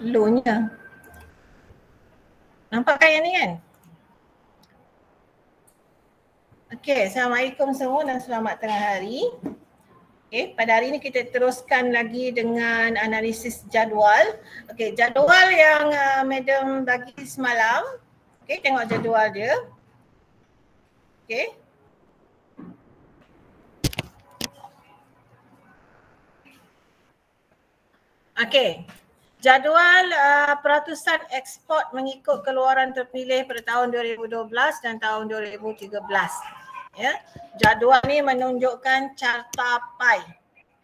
Slownya. Nampak kan yang ni kan? Okey, Assalamualaikum semua dan selamat tengah hari. Okey, pada hari ini kita teruskan lagi dengan analisis jadual. Okey, jadual yang Madam bagi semalam. Okey, tengok jadual dia. Okey. Okey. Jadual peratusan ekspor mengikut keluaran terpilih pada tahun 2012 dan tahun 2013. Ya. Jadual ni menunjukkan carta pie.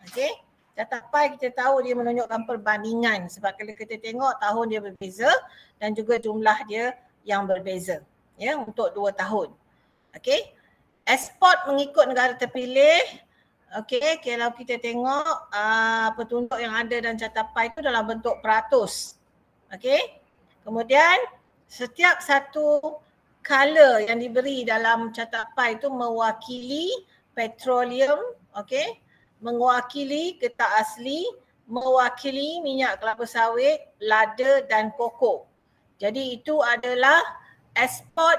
Okey. Carta pie kita tahu dia menunjukkan perbandingan sebab kalau kita tengok tahun dia berbeza dan juga jumlah dia yang berbeza. Ya, untuk 2 tahun. Okey. Ekspor mengikut negara terpilih. Okey, kalau kita tengok petunjuk yang ada dalam carta pie itu dalam bentuk peratus. Okey. Kemudian setiap satu color yang diberi dalam carta pie itu mewakili petroleum, okey, mewakili getah asli, mewakili minyak kelapa sawit, lada dan koko. Jadi itu adalah ekspor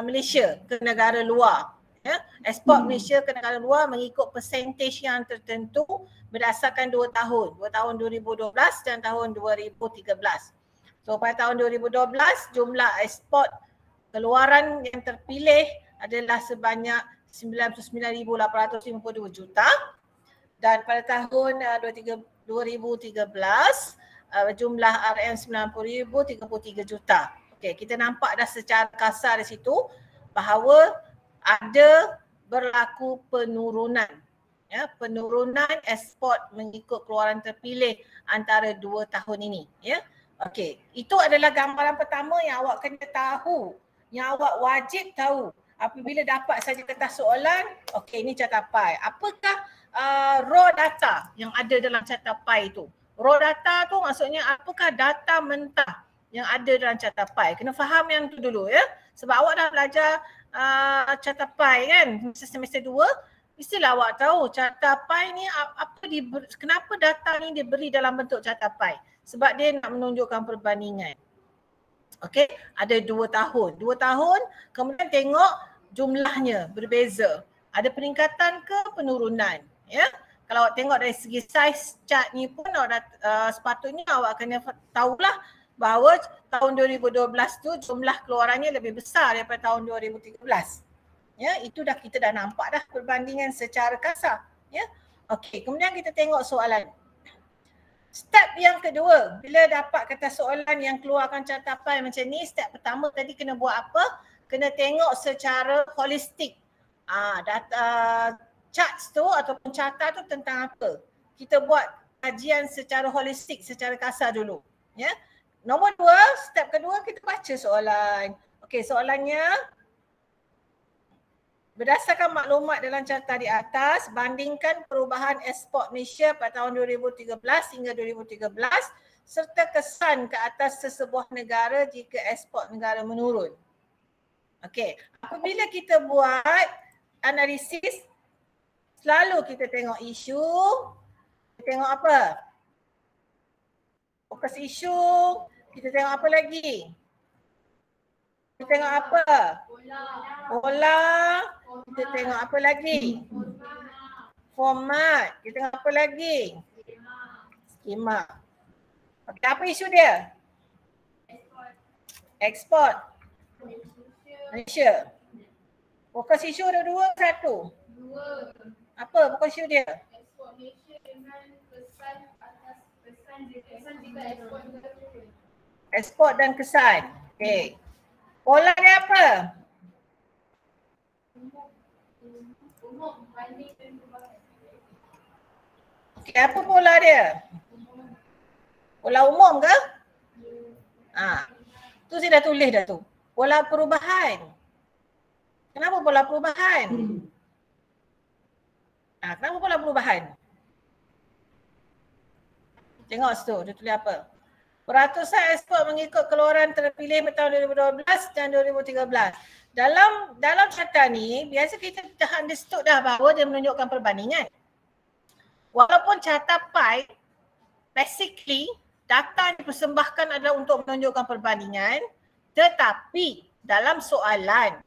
Malaysia ke negara luar. Ya, ekspor Malaysia ke negara luar mengikut persentage yang tertentu berdasarkan 2 tahun. 2 tahun 2012 dan tahun 2013. So pada tahun 2012 jumlah ekspor keluaran yang terpilih adalah sebanyak 99,852 juta dan pada tahun 2013 jumlah RM 90,033 juta. Okey, kita nampak dah secara kasar di situ bahawa ada berlaku penurunan, ya, penurunan ekspor mengikut keluaran terpilih antara 2 tahun ini, ya. Okey, itu adalah gambaran pertama yang awak kena tahu, yang awak wajib tahu apabila dapat saja kertas soalan. Okey, ini carta pie. Apakah raw data yang ada dalam carta pie itu? Raw data tu maksudnya apakah data mentah yang ada dalam carta pie? Kena faham yang tu dulu, ya. Sebab awak dah belajar carta pie kan semester 2, mestilah awak tahu carta pie ni kenapa data ni diberi dalam bentuk carta pie. Sebab dia nak menunjukkan perbandingan. Okey, ada 2 tahun. 2 tahun kemudian tengok jumlahnya berbeza. Ada peningkatan ke penurunan, ya. Kalau awak tengok dari segi size chart ni pun sepatutnya awak kena tahulah bahawa tahun 2012 tu jumlah keluarannya lebih besar daripada tahun 2013. Ya, itu kita dah nampak dah perbandingan secara kasar, ya. Okey, kemudian kita tengok soalan. Step yang kedua, bila dapat kertas soalan yang keluarkan carta pie macam ni, step pertama tadi kena buat apa? Kena tengok secara holistik. Data charts tu ataupun carta tu tentang apa? Kita buat kajian secara holistik, secara kasar dulu, ya. Nombor 2, step kedua kita baca soalan. Okey, soalannya berdasarkan maklumat dalam carta di atas, bandingkan perubahan ekspor Malaysia pada tahun 2013 hingga 2013 serta kesan ke atas sesebuah negara jika ekspor negara menurun. Okey, apabila kita buat analisis, selalu kita tengok isu, kita tengok apa? Fokus isu, kita tengok apa lagi? Kita tengok apa? Pola. Kita tengok apa lagi? Format. Kita tengok apa lagi? Skema. Okay, apa isu dia? Ekspor Malaysia. Fokus isu ada 2 ke 1? 2. Apa fokus isu dia? Ekspor Malaysia dengan kesan atas kesan jika ekspor negara turun. Ekspor dan kesan. Okey. Pola dia apa? Okey, apa pola dia? Pola umum ke? Tu saya dah tulis dah tu. Pola perubahan. Kenapa pola perubahan? Kenapa pola perubahan? Tengok situ, dia tulis apa? Peratusan ekspor mengikut keluaran terpilih tahun 2012 dan 2013. Dalam carta ni, biasa kita dah understood dah bahawa dia menunjukkan perbandingan. Walaupun carta pie, basically data yang dipersembahkan adalah untuk menunjukkan perbandingan, tetapi dalam soalan,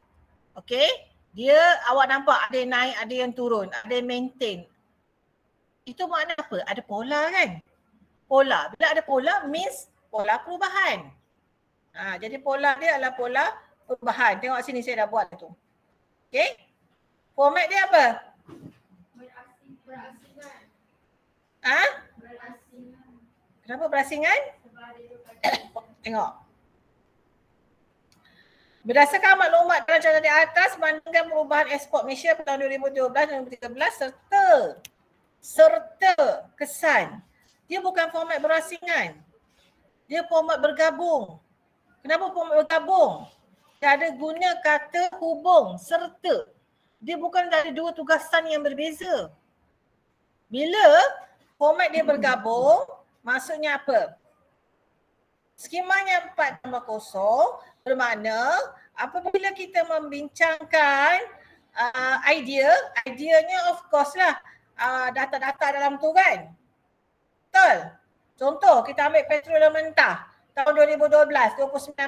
okey, dia awak nampak ada yang naik, ada yang turun, ada yang maintain. Itu makna apa? Ada pola kan? Pola. Bila ada pola means pola perubahan. Jadi pola dia adalah pola perubahan. Tengok sini saya dah buat tu. Okey. Format dia apa? Berasingan. Berasingan. Kenapa berasingan? Tengok. Berdasarkan maklumat dalam catatan di atas, bandingkan perubahan ekspor Malaysia pada tahun 2012 dan 2013 serta kesan. Dia bukan format berasingan. Dia format bergabung. Kenapa format bergabung? Dia ada guna kata hubung, serta. Dia bukan ada dua tugasan yang berbeza. Bila format dia bergabung, maksudnya apa? Skemanya 4 tambah 0 bermakna apabila kita membincangkan ideanya of course lah data-data dalam tu kan. Betul? Contoh kita ambil petrol dan mentah tahun 2012 28%.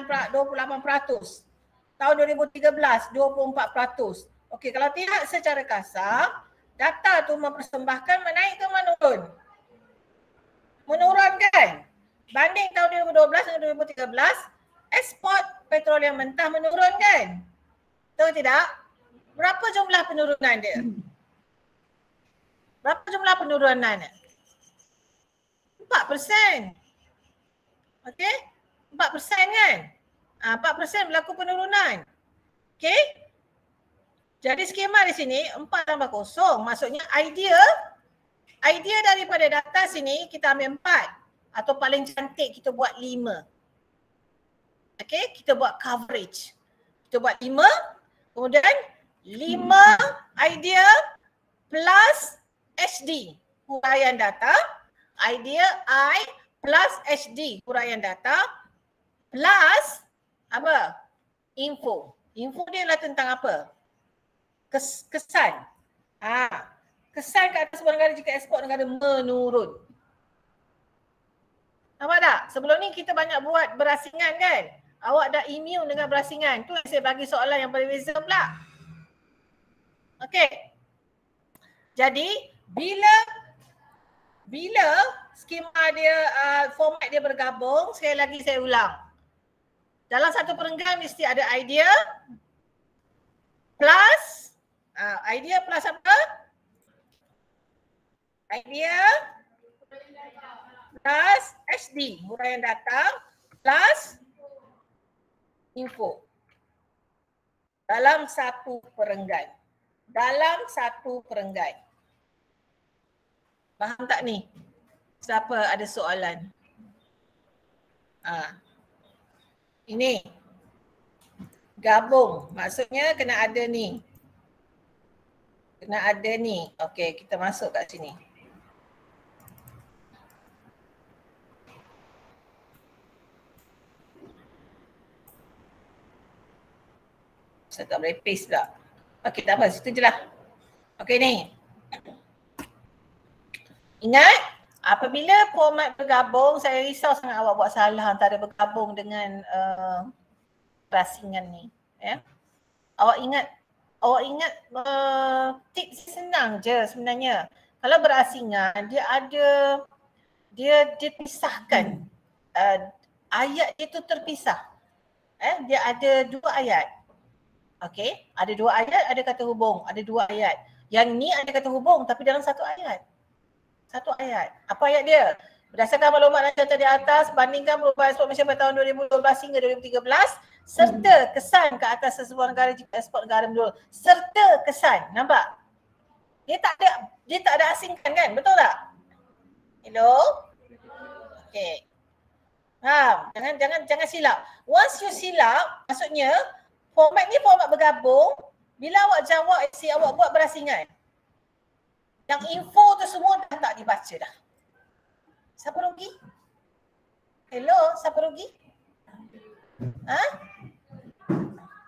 Tahun 2013 24%. Okey, kalau tidak secara kasar, data tu mempersembahkan menaik ke menurun? Menurun kan? Banding tahun 2012 dan 2013, ekspor petroleum mentah menurun kan? Tahu tidak? Berapa jumlah penurunan dia? Berapa jumlah penurunan dia? 4%. Okey? 4% kan? 4% berlaku penurunan. Okey? Jadi skema di sini 4 tambah 0. Maksudnya idea daripada data sini kita ambil 4. Atau paling cantik kita buat 5. Okey, kita buat coverage. Kita buat 5, kemudian 5 idea plus HD huraian data. Idea I plus HD huraian data plus apa? Info. Info dia adalah tentang apa? Kesan. Kesan ke atas sebuah negara jika ekspor negara menurun. Nampak tak? Sebelum ni kita banyak buat berasingan kan? Awak dah immune dengan berasingan. Tu yang saya bagi soalan yang berbeza pula. Okey. Jadi bila skema dia, format dia bergabung, sekali lagi saya ulang. Dalam satu perenggan mesti ada idea plus, idea plus apa? Idea plus HD, huraian data plus info. Dalam satu perenggan. Faham tak ni? Siapa ada soalan? Ini. Gabung. Maksudnya kena ada ni. Okey, kita masuk kat sini. Saya tak boleh paste pula. Okey, tak apa. Situ je lah. Okey ni. Ingat, apabila format bergabung, saya risau sangat awak buat salah antara bergabung dengan berasingan ni. Ya. Awak ingat tips senang je sebenarnya. Kalau berasingan, dia dipisahkan. Ayat itu terpisah. Dia ada 2 ayat. Okey, ada 2 ayat, ada kata hubung, ada 2 ayat. Yang ni ada kata hubung tapi dalam satu ayat. Apa ayat dia? Berdasarkan maklumat dan catatan di atas, bandingkan perubahan ekspor Malaysia pada tahun 2012 hingga 2013 serta kesan ke atas sesebuah negara jika ekspor negara menurun. Serta kesan. Nampak? Dia tak ada asingkan kan? Betul tak? Hello? Okey. Jangan silap. Once you silap, maksudnya format ni format bergabung. Bila awak jawab essay, awak buat berasingan. Yang info tu semua dah tak dibaca dah. Siapa rugi? Hello, siapa rugi?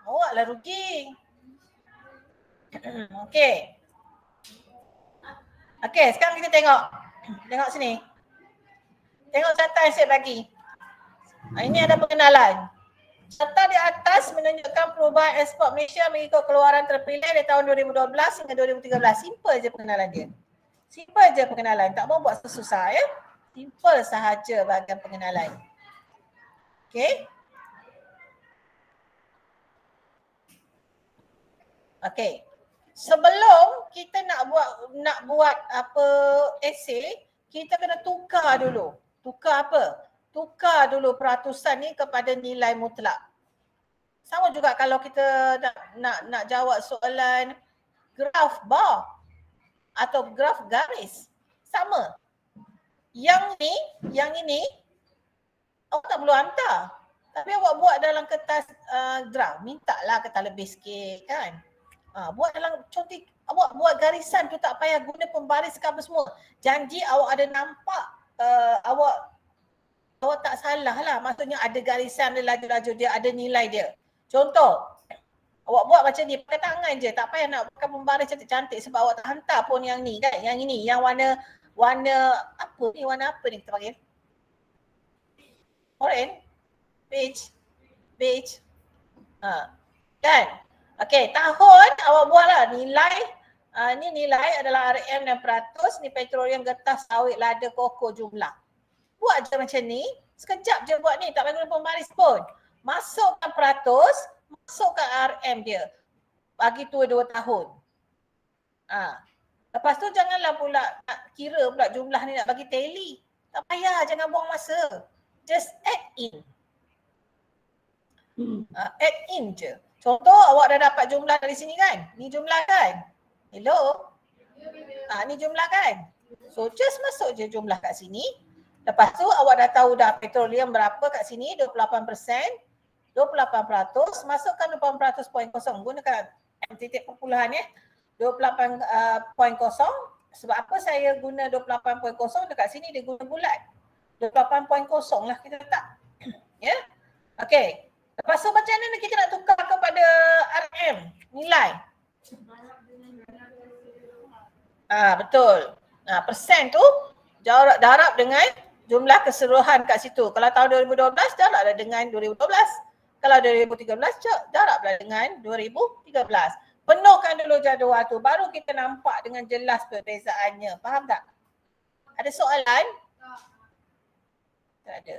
Awaklah rugi. Okey. Okey, sekarang kita tengok. Tengok sini. Tengok carta yang saya bagi. Ini ada pengenalan. Carta di atas menunjukkan perubahan ekspor Malaysia mengikut keluaran terpilih dari tahun 2012 hingga 2013. Simple je pengenalan dia. Simple je pengenalan. Tak mau buat susah ya. Simple sahaja bahagian pengenalan. Okay. Okay. Sebelum kita nak buat apa esei, kita kena tukar dulu. Tukar apa? Tukar dulu peratusan ni kepada nilai mutlak. Sama juga kalau kita nak jawab soalan graf bar atau graf garis. Sama. Yang ini awak tak perlu hantar. Tapi awak buat dalam kertas draft. Mintalah kertas lebih sikit kan. Buat dalam contoh, awak buat garisan tu tak payah guna pembaris ke apa semua. Janji awak ada nampak awak tak salah lah. Maksudnya ada garisan, ada laju-laju dia, ada nilai dia. Contoh, awak buat macam ni, pakai tangan je. Tak payah nak pakai pembaris cantik-cantik sebab awak tak hantar pun yang ni kan. Yang ini, yang warna apa ni? Warna apa ni kita panggil? Orange? Beige? Kan? Okey, tahun awak buatlah nilai. Ni nilai adalah RM dan peratus. Ni petroleum, getah, sawit, lada, koko, jumlah. Buat je macam ni, sekejap je buat ni, tak payah guna pembaris pun. Masukkan peratus, masukkan RM dia. Bagi tu 2 tahun. Lepas tu janganlah pula nak kira pula jumlah ni nak bagi tally. Tak payah, jangan buang masa. Just add in. Add in je. Contoh awak dah dapat jumlah dari sini kan? Ni jumlah kan? Hello? Ni jumlah kan? So just masuk je jumlah kat sini. Lepas tu awak dah tahu dah petroleum berapa kat sini, 28%, 28%, masukkan 28%.0, gunakan titik perpuluhan ya, 28.0. Sebab apa saya guna 28.0 dekat sini dia guna bulat. 28.0 lah kita letak. Ya. Okey. Lepas tu macam mana kita nak tukar kepada RM, nilai? Betul. Persen tu darab dengan jumlah keseluruhan kat situ. Kalau tahun 2012 darablah dengan 2012. Kalau 2013 darablah dengan 2013. Penuhkan dulu jadual tu baru kita nampak dengan jelas perbezaannya. Faham tak? Ada soalan? Tak ada.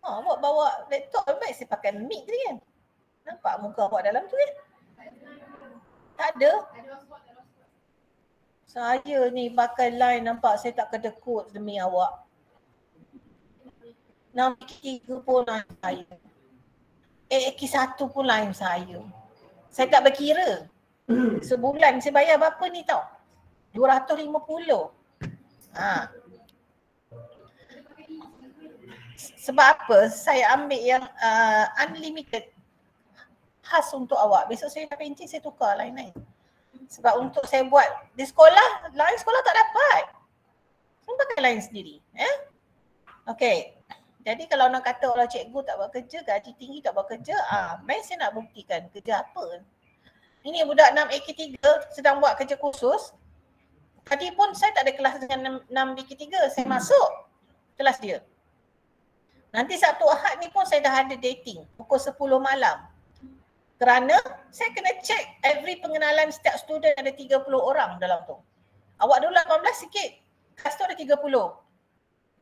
Awak bawa laptop baik saya pakai mic tadi kan? Nampak muka awak dalam tu kan? Tak ada. Saya ni pakai line nampak saya tak kedekut demi awak. 6K3 pun line saya. AK1 pun line saya. Saya tak berkira. Sebulan saya bayar berapa ni tau? 250. Sebab apa? Saya ambil yang unlimited. Khas untuk awak. Besok saya dah pencet saya tukar line-line. Sebab untuk saya buat di sekolah, line sekolah tak dapat. Saya pakai line sendiri. Okey. Jadi kalau nak kata orang cikgu tak buat kerja, gaji tinggi tak buat kerja, main saya nak buktikan kerja apa. Ini budak 6AK3 sedang buat kerja khusus. Tadi pun saya tak ada kelas dengan 6AK3, saya masuk kelas dia. Nanti Sabtu Ahad ni pun saya dah ada dating pukul 10 malam. Kerana saya kena check every pengenalan setiap student ada 30 orang dalam tu. Awak dulu 18 sikit, kelas tu ada 30.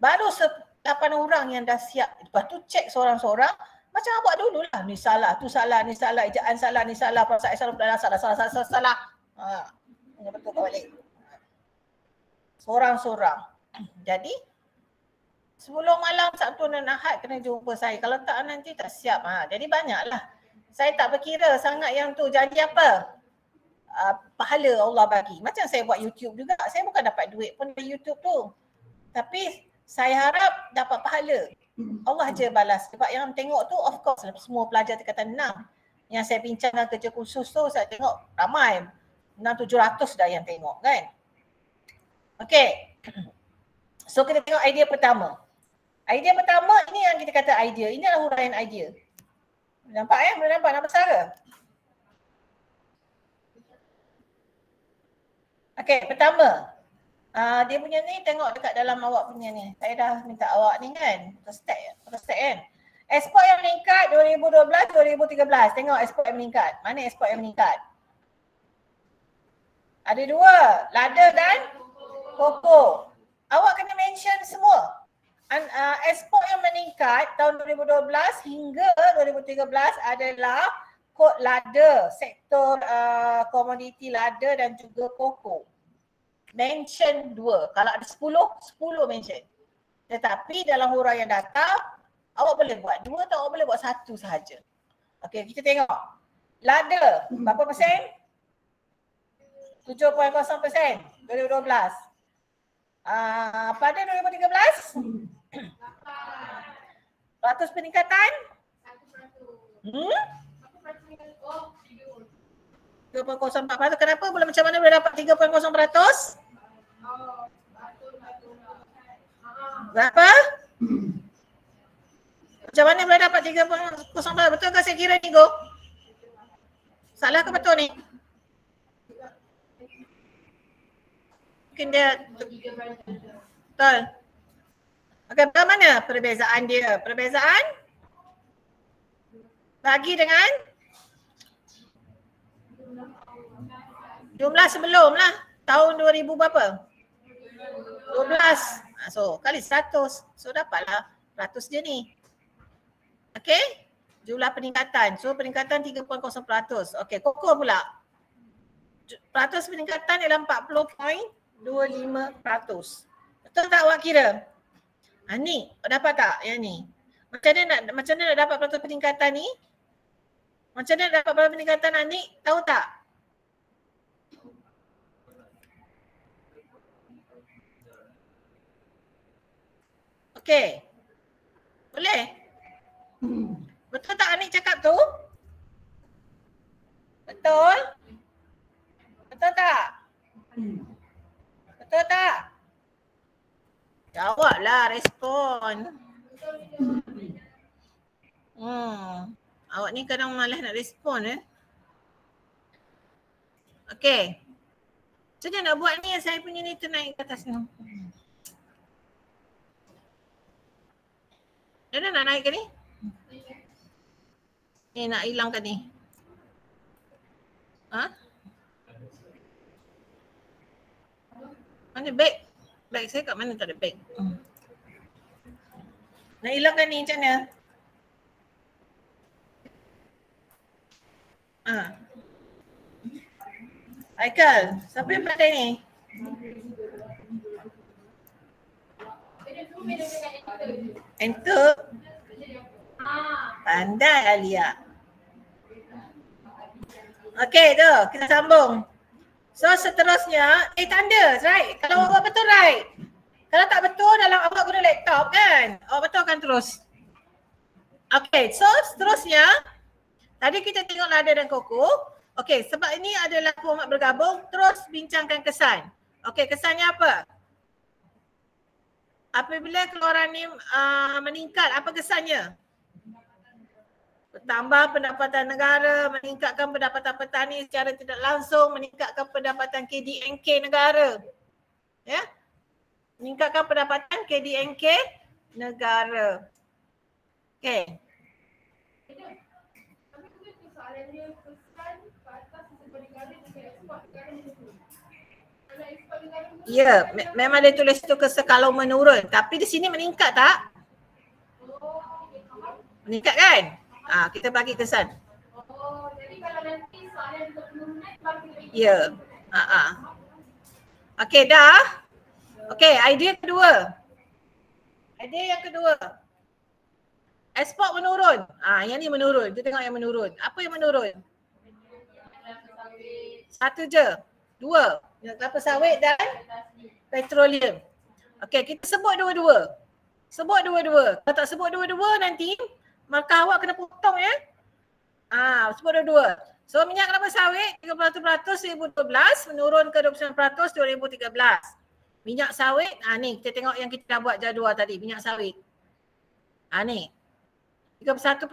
Baru 8 orang yang dah siap. Lepas tu check seorang-seorang. Macam awak dulu lah. Ni salah, tu salah, ni salah, ejaan salah, ni salah, perasaan salah. Ini betul kau balik. Seorang-seorang. Jadi 10 malam Sabtu dan Ahad kena jumpa saya. Kalau tak nanti tak siap. Jadi banyaklah. Saya tak berkira sangat yang tu. Janji apa? Pahala Allah bagi. Macam saya buat YouTube juga. Saya bukan dapat duit pun dari YouTube tu. Tapi saya harap dapat pahala. Allah je balas. Sebab yang tengok tu of course semua pelajar tingkatan 6. Yang saya bincangkan kerja khusus tu saya tengok ramai. 600-700 dah yang tengok kan. Okay. So kita tengok idea pertama. Idea pertama ini yang kita kata idea. Ini adalah huraian idea. Nampak ya? Boleh nampak nama besar? Okey, pertama. Dia punya ni tengok dekat dalam awak punya ni. Saya dah minta awak ni kan. Prostek kan. Ekspor yang meningkat 2012-2013. Tengok ekspor yang meningkat. Mana ekspor yang meningkat? Ada dua. Lada dan koko. Awak kena mention semua. Ekspor yang meningkat tahun 2012 hingga 2013 adalah kod lada, sektor komoditi lada dan juga koko. Mention 2. Kalau ada 10 mention. Tetapi dalam huraian data, awak boleh buat 2 atau awak boleh buat 1 sahaja. Okey, kita tengok. Lada, berapa persen? 7.0% 2012. Pada 2013? 100 peningkatan? 3.04%. Kenapa? Macam mana boleh dapat 3.0%? Berapa? Macam mana boleh dapat 3.0%? Betul ke saya kira ni, Go? Salah ke betul ni? Mungkin dia betul. Okey, bagaimana perbezaan dia? Perbezaan bagi dengan jumlah sebelum lah. Tahun 2000 berapa? 12. So, kali 100. So, dapatlah 100 dia ni. Okey? Jumlah peningkatan. So, peningkatan 3.0%. Okey, koko pula. Peratus peningkatan ialah 40.25%. Betul tak awak kira? Ni, dapat tak yang ni? Macam mana nak dapat peratus peningkatan ni? Macam mana nak dapat peratus peningkatan ni? Tahu tak? Okey. Boleh? Betul tak Anik cakap tu? Betul? Betul tak? Betul tak? Jawablah, respon. Awak ni kadang malas nak respon Okey. Macam mana nak buat ni yang saya punya ni ternaik ke atas ni? Mana nak naik ke ni? Ni nak hilangkan ni. Mana beg? Beg saya kat mana tak ada beg? Nak hilangkan ni macam mana? Haikal, siapa yang pandai ni? Enter. Pandai Alia. Okey tu, kita sambung. So seterusnya, tanda, right? Kalau awak betul, right? Kalau tak betul dalam awak guna laptop kan? Awak betul akan terus. Okey, so seterusnya, tadi kita tengok lada dan koko. Okey, sebab ini adalah format bergabung, terus bincangkan kesan. Okey, kesannya apa? Apabila keluaran ni meningkat, apa kesannya? Bertambah pendapatan negara, meningkatkan pendapatan petani secara tidak langsung, meningkatkan pendapatan KDNK negara. Ya? Meningkatkan pendapatan KDNK negara. Okey. Ya, memang dia tulis tu kalau menurun. Tapi di sini meningkat tak? Meningkat kan? Kita bagi kesan. Jadi kalau nanti soalan untuk penurunan baru kita bagi. Ya. Okey, dah. Okey, idea kedua. Idea yang kedua. Ekspor menurun. Yang ni menurun. Kita tengok yang menurun. Apa yang menurun? Satu je. Dua. Kelapa sawit dan petroleum. Okey, kita sebut dua-dua. Sebut dua-dua. Kalau tak sebut dua-dua nanti markah awak kena potong ya. Sebut dua-dua. So minyak kelapa sawit 31% 2012 menurun ke 29% 2013. Minyak sawit, ni kita tengok yang kita dah buat jadual tadi, minyak sawit. Ni. 31.0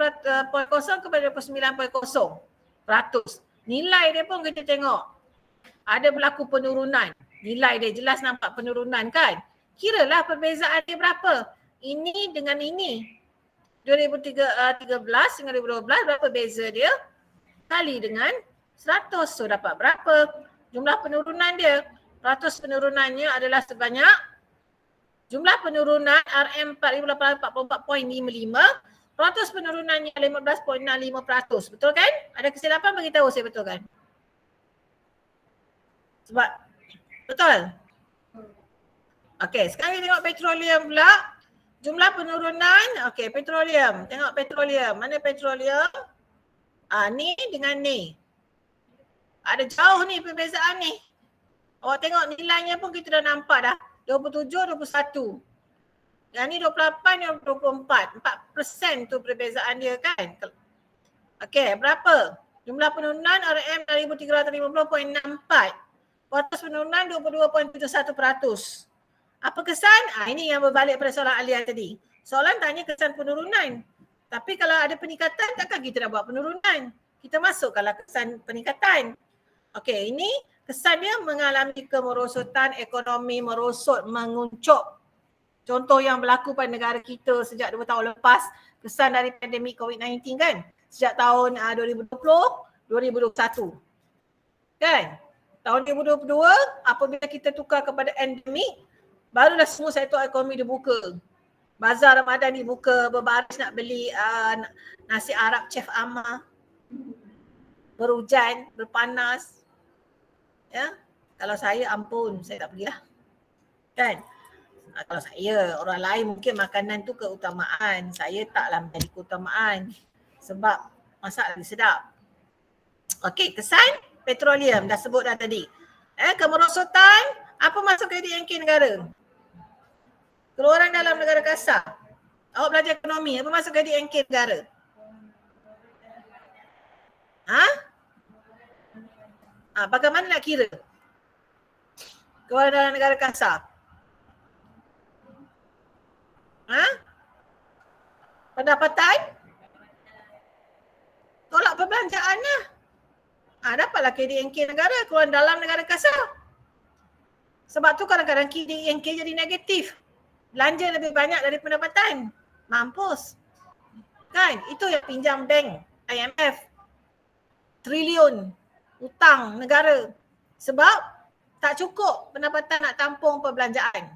kepada 29.0%. Nilai dia pun kita tengok. Ada berlaku penurunan. Nilai dia jelas nampak penurunan kan. Kiralah perbezaan dia berapa. Ini dengan ini. 2013 dengan 2012 berapa beza dia? Kali dengan 100. So dapat berapa? Jumlah penurunan dia. Ratus penurunannya adalah sebanyak jumlah penurunan RM4,44.55. Ratus penurunannya 15.65%. Betul kan? Ada kesilapan bagi tahu saya betul kan? Sebab betul? Okey, sekarang kita tengok petroleum pula. Jumlah penurunan, okey, petroleum. Tengok petroleum. Mana petroleum? Ni dengan ni. Ada jauh ni perbezaan ni. Awak tengok nilainya pun kita dah nampak dah. 27, 21. Yang ni 28, 24. 4% tu perbezaan dia kan. Okey, berapa? Jumlah penurunan RM 1,350.64. Kuartus penurunan 22.71%. Apa kesan? Ini yang berbalik pada soalan Alia tadi. Soalan tanya kesan penurunan. Tapi kalau ada peningkatan, takkan kita nak buat penurunan. Kita masukkanlah kesan peningkatan. Okey, ini kesan dia mengalami kemerosotan, ekonomi merosot, menguncup. Contoh yang berlaku pada negara kita sejak 2 tahun lepas, kesan dari pandemik COVID-19 kan? Sejak tahun 2020, 2021. Kan? Tahun 2022, apabila kita tukar kepada endemik, barulah semua sektor ekonomi dibuka. Bazar Ramadan dibuka, berbaris nak beli nasi Arab Chef Amma. Berhujan, berpanas. Ya, kalau saya ampun, saya tak pergilah. Kan? Kalau saya, orang lain mungkin makanan tu keutamaan. Saya taklah menjadi keutamaan. Sebab masak lebih sedap. Okey, kesan petroleum dah sebut dah tadi. Kemerosotan, apa masuk KDNK negara? Keluaran dalam negara kasar. Awak belajar ekonomi, apa masuk KDNK negara? Bagaimana nak kira? Keluaran dalam negara kasar. Pendapatan? Tolak perbelanjaan lah. Dapatlah KDNK negara, keluaran dalam negara kasar. Sebab tu kadang-kadang KDNK jadi negatif. Belanja lebih banyak dari pendapatan. Mampus. Kan? Itu yang pinjam bank, IMF. Triliun hutang negara. Sebab tak cukup pendapatan nak tampung perbelanjaan.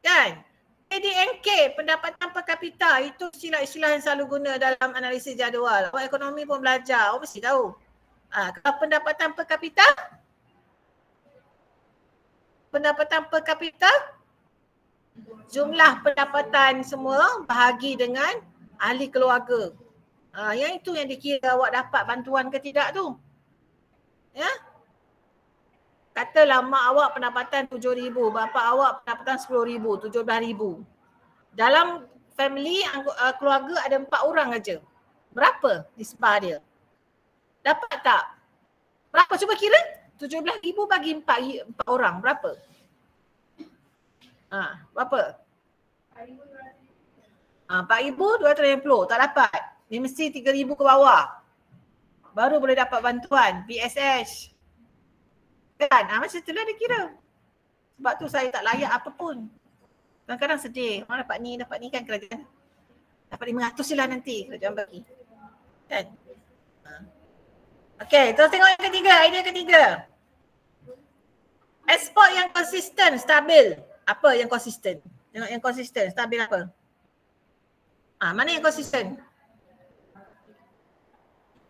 Kan? KDNK, pendapatan per kapita, itu istilah-istilah yang selalu guna dalam analisis jadual. Awak ekonomi pun belajar, awak mesti tahu. Kalau pendapatan per kapita, jumlah pendapatan semua bahagi dengan ahli keluarga. Yang itu yang dikira awak dapat bantuan ke tidak tu. Ya? Katalah mak awak pendapatan 7,000, bapa awak pendapatan 10,000, 17,000. Dalam family, keluarga ada 4 orang aja. Berapa nisbah dia? Dapat tak? Berapa? Cuba kira. 17,000 bagi 4 orang. Berapa? Berapa? 4,250. Tak dapat. Dia mesti 3,000 ke bawah. Baru boleh dapat bantuan. PSH. Kan? Macam itulah dia kira. Sebab tu saya tak layak apa pun. Kadang-kadang sedih. Orang dapat ni kan kerajaan. Dapat 500 je lah nanti kerajaan bagi. Kan? Okey, terus tengok yang ketiga. Idea ketiga. Ekspor yang konsisten, stabil. Apa yang konsisten? Tengok yang konsisten, stabil apa? Mana yang konsisten?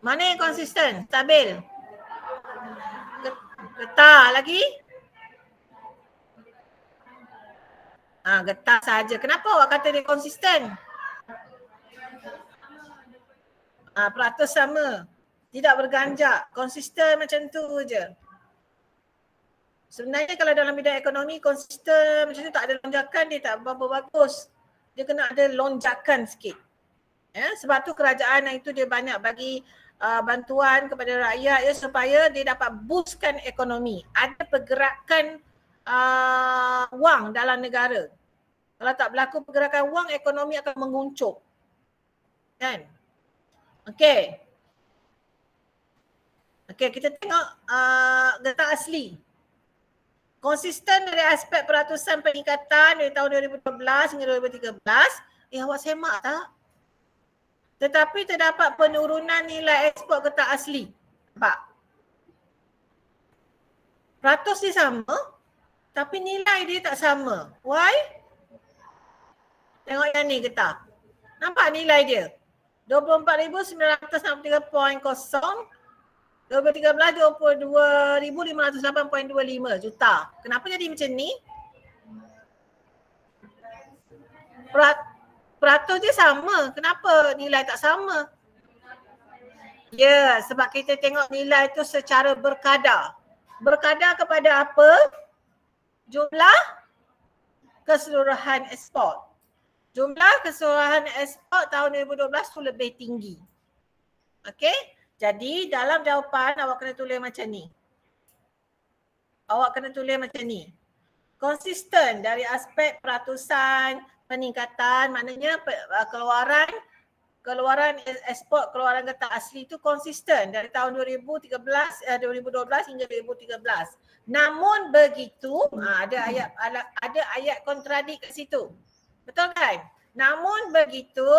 Mana yang konsisten, stabil? Getah lagi? Getah saja. Kenapa awak kata dia konsisten? Peratus sama. Tidak berganjak. Konsisten macam tu je. Sebenarnya kalau dalam bidang ekonomi konsisten macam tu tak ada lonjakan, dia tak berapa bagus. Dia kena ada lonjakan sikit. Sebab tu kerajaan itu dia banyak bagi bantuan kepada rakyat ya, supaya dia dapat boostkan ekonomi. Ada pergerakan wang dalam negara. Kalau tak berlaku pergerakan wang, ekonomi akan menguncup. Kan? Okey. Okey, kita tengok getah asli. konsisten dari aspek peratusan peningkatan dari tahun 2012 hingga 2013. Awak semak tak? Tetapi terdapat penurunan nilai ekspor getah asli. Nampak? Peratus dia sama, tapi nilai dia tak sama. Why? Tengok yang ni getah. Nampak nilai dia? 24,963.0, 2013 22,508.25 juta. Kenapa jadi macam ni? Peratus dia sama. Kenapa nilai tak sama? Ya, sebab kita tengok nilai tu secara berkadar. Berkadar kepada apa? Jumlah keseluruhan ekspor. Jumlah keseluruhan ekspor tahun 2012 tu lebih tinggi. Okey? Jadi dalam jawapan awak kena tulis macam ni. Awak kena tulis macam ni. Konsisten dari aspek peratusan, peningkatan, maknanya keluaran ekspor keluaran getah asli itu konsisten dari tahun 2012 hingga 2013. Namun begitu, ada ayat kontradik kat situ. Betul kan? Namun begitu,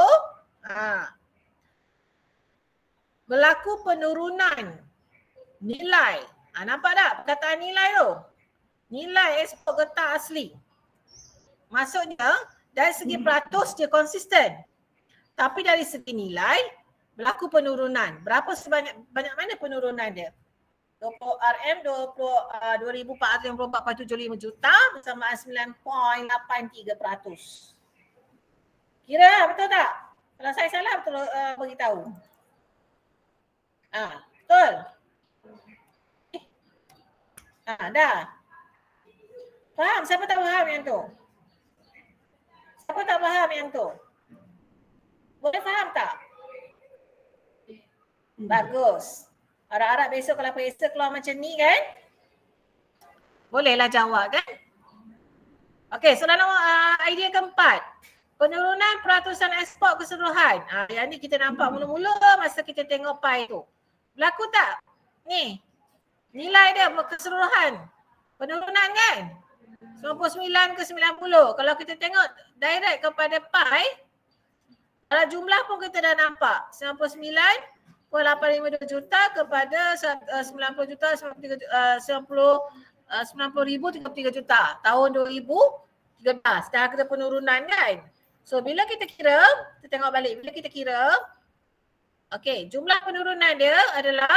berlaku penurunan nilai. Nampak tak perkataan nilai tu? Nilai ekspor getah asli. Maksudnya dari segi peratus dia konsisten. Tapi dari segi nilai berlaku penurunan. Banyak mana penurunan dia? 20 RM 2454.75 juta bersama 9.83%. Kira betul tak? Kalau saya salah betul beritahu. Betul. Dah. Faham? Siapa tak faham yang tu? Siapa tak faham yang tu? Boleh faham tak? Bagus. Harap-harap besok kalau periksa keluar macam ni kan? Bolehlah jawab kan? Okey, soalan idea keempat. Penurunan peratusan ekspor keseluruhan. Yang ni kita nampak mula-mula masa kita tengok pie tu. Berlaku tak? Ni. Nilai dia keseluruhan. Penurunan kan? 99 ke 90. Kalau kita tengok direct kepada pie, kalau jumlah pun kita dah nampak. 99.852 juta kepada 90 juta 90,033 juta tahun 2013. Dah ada penurunan kan? So bila kita kira, kita tengok balik. Bila kita kira, okey, jumlah penurunan dia adalah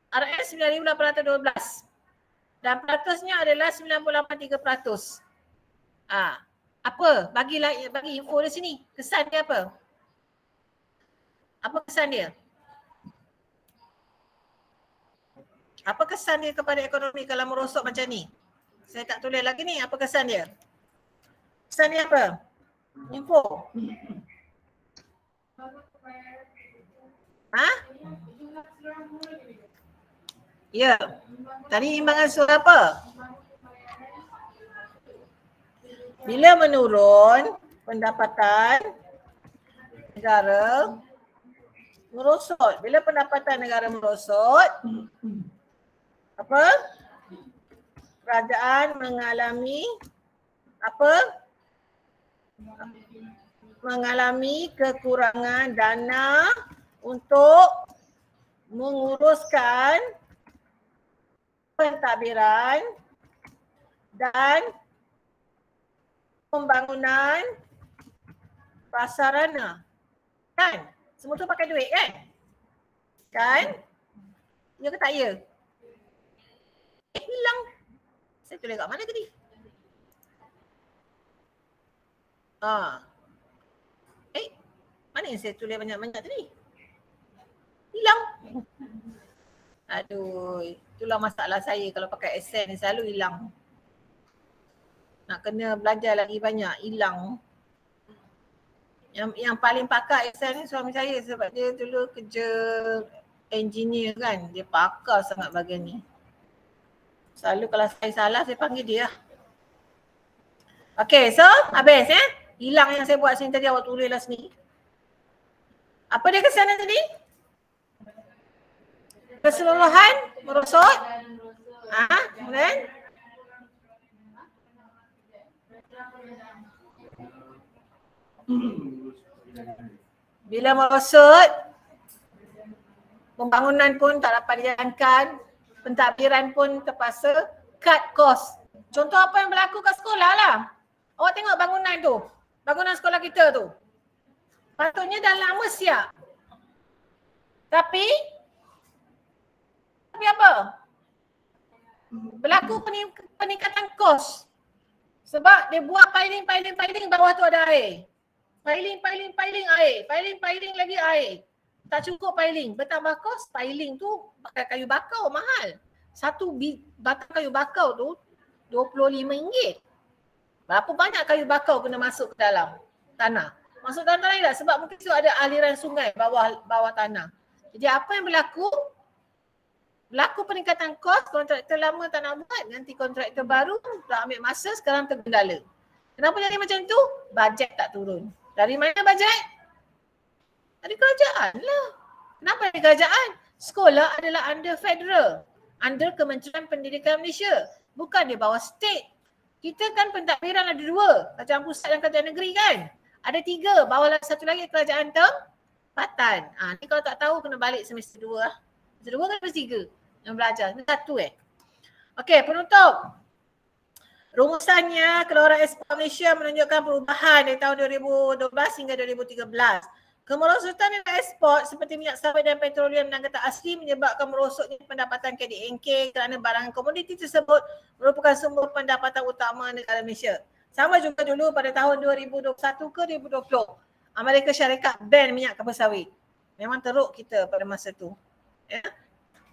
RS 9,812. Dan peratusnya adalah 98.3%. Apa? Bagi info di sini. Kesan dia apa? Apa kesan dia? Apa kesan dia kepada ekonomi kalau merosot macam ni? Saya tak tulis lagi ni. Apa kesan dia? Kesan dia apa? Info. Ya. Tadi imbangan suara apa? Bila menurun pendapatan negara merosot. Bila pendapatan negara merosot, apa? Kerajaan mengalami apa? Mengalami kekurangan dana untuk menguruskan pentadbiran dan pembangunan prasarana. Kan? Semua tu pakai duit kan? Kan? Ya ke tak ya? Hilang. Saya tulis kat mana tadi? Mana yang saya tulis banyak-banyak tadi? Hilang. Aduh, itulah masalah saya kalau pakai Excel ni selalu hilang. Nak kena belajar lagi banyak, hilang. Yang paling pakar Excel ni suami saya sebab dia dulu kerja engineer kan. Dia pakar sangat bahagian ni. Selalu kalau saya salah saya panggil dia. Okay, so habis hilang yang saya buat sini tadi, awak tulislah sini. Apa dia kesan tadi? Keseluruhan merosot. Kemudian Bila merosot, pembangunan pun tak dapat dijalankan, pentadbiran pun terpaksa cut cost. Contoh apa yang berlaku kat sekolah lah. Awak tengok bangunan tu, bangunan sekolah kita tu. Patutnya dah lama siap. Tapi apa? Berlaku peningkatan kos. Sebab dia buat piling bawah tu ada air. Piling air. Piling lagi air. Tak cukup piling. Bertambah kos, piling tu pakai kayu bakau mahal. Satu batang kayu bakau tu RM25. Berapa banyak kayu bakau kena masuk ke dalam tanah? Masuk dalam tanah tak? Sebab mungkin tu ada aliran sungai bawah tanah. Jadi apa yang berlaku? Berlaku peningkatan kos, kontraktor lama tak nak buat, nanti kontraktor baru tak ambil masa, sekarang tergendala. Kenapa jadi macam tu? Bajet tak turun. Dari mana bajet? Dari kerajaan lah. Kenapa dari kerajaan? Sekolah adalah under federal, under Kementerian Pendidikan Malaysia. Bukan di bawah state. Kita kan pentadbiran ada 2, kerajaan pusat dan kerajaan negeri kan. Ada 3, bawah satu lagi kerajaan tempatan. Ni kalau tak tahu kena balik semester 2 lah. Semester 2 kan semester 3 yang belajar. Semester 1 Okey, penutup. Rumusannya, Keluaran Ekspor Malaysia menunjukkan perubahan dari tahun 2012 hingga 2013. Kemerosotan nilai ekspor seperti minyak sawit dan petroleum dan getah asli menyebabkan merosotnya pendapatan KDNK kerana barang komoditi tersebut merupakan sumber pendapatan utama negara Malaysia. Sama juga dulu pada tahun 2021 ke 2020. Amerika Syarikat ban minyak kelapa sawit. Memang teruk kita pada masa tu. Ya.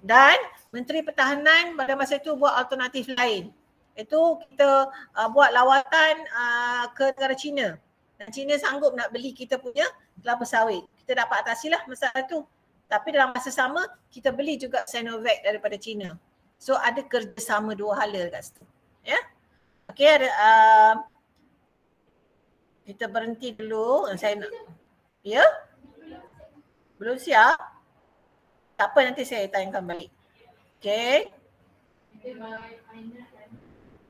Dan Menteri Pertahanan pada masa itu buat alternatif lain. Itu kita buat lawatan ke negara China. Dan China sanggup nak beli kita punya kelapa sawit. Kita dapat atasilah masalah tu. Tapi dalam masa sama, kita beli juga Sinovac daripada China. So ada kerjasama dua hala kat situ. Ya. Okey, ada kita berhenti dulu. Saya nak, ya? Belum siap? Tak apa, nanti saya tanyakan balik. Okey.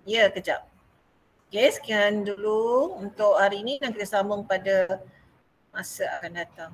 Ya, kejap. Okey, sekian dulu untuk hari ini dan kita sambung pada masa akan datang.